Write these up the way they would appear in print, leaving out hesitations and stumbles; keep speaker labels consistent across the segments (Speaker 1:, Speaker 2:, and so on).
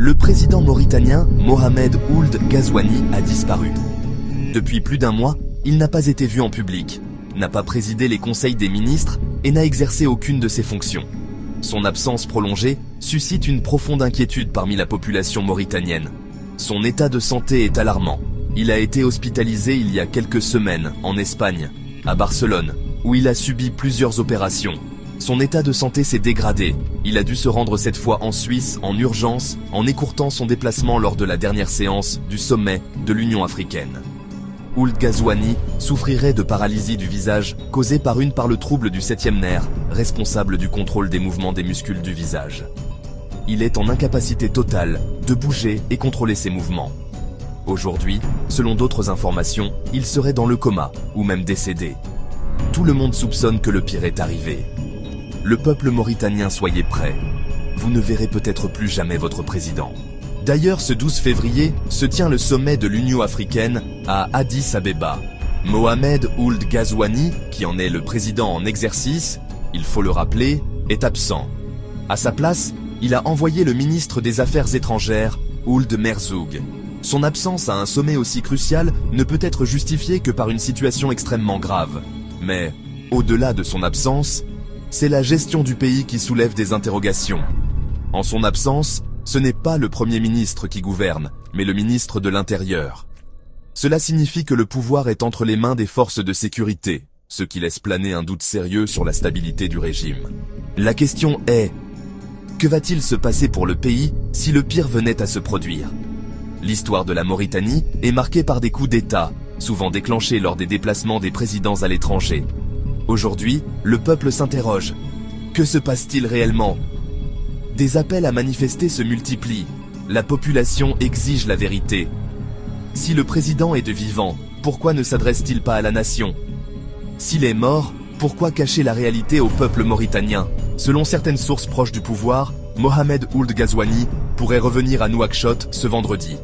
Speaker 1: Le président mauritanien Mohamed Ould Ghazouani a disparu. Depuis plus d'un mois, il n'a pas été vu en public, n'a pas présidé les conseils des ministres et n'a exercé aucune de ses fonctions. Son absence prolongée suscite une profonde inquiétude parmi la population mauritanienne. Son état de santé est alarmant. Il a été hospitalisé il y a quelques semaines en Espagne, à Barcelone, où il a subi plusieurs opérations. Son état de santé s'est dégradé. Il a dû se rendre cette fois en Suisse en urgence en écourtant son déplacement lors de la dernière séance du sommet de l'Union africaine. Ould Ghazouani souffrirait de paralysie du visage causée par le trouble du 7e nerf, responsable du contrôle des mouvements des muscles du visage. Il est en incapacité totale de bouger et contrôler ses mouvements. Aujourd'hui, selon d'autres informations, il serait dans le coma ou même décédé. Tout le monde soupçonne que le pire est arrivé. Le peuple mauritanien, soyez prêts. Vous ne verrez peut-être plus jamais votre président. D'ailleurs, ce 12 février se tient le sommet de l'Union africaine à Addis Abeba. Mohamed Ould Ghazouani, qui en est le président en exercice, il faut le rappeler, est absent. À sa place, il a envoyé le ministre des Affaires étrangères, Ould Merzoug. Son absence à un sommet aussi crucial ne peut être justifiée que par une situation extrêmement grave. Mais, au-delà de son absence, c'est la gestion du pays qui soulève des interrogations. En son absence, ce n'est pas le Premier ministre qui gouverne, mais le ministre de l'Intérieur. Cela signifie que le pouvoir est entre les mains des forces de sécurité, ce qui laisse planer un doute sérieux sur la stabilité du régime. La question est, que va-t-il se passer pour le pays si le pire venait à se produire? L'histoire de la Mauritanie est marquée par des coups d'État, souvent déclenchés lors des déplacements des présidents à l'étranger. Aujourd'hui, le peuple s'interroge. Que se passe-t-il réellement? Des appels à manifester se multiplient. La population exige la vérité. Si le président est de vivant, pourquoi ne s'adresse-t-il pas à la nation? S'il est mort, pourquoi cacher la réalité au peuple mauritanien? Selon certaines sources proches du pouvoir, Mohamed Ould Ghazouani pourrait revenir à Nouakchott ce vendredi.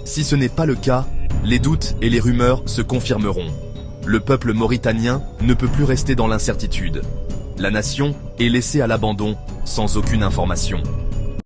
Speaker 1: Si ce n'est pas le cas, les doutes et les rumeurs se confirmeront. Le peuple mauritanien ne peut plus rester dans l'incertitude. La nation est laissée à l'abandon sans aucune information.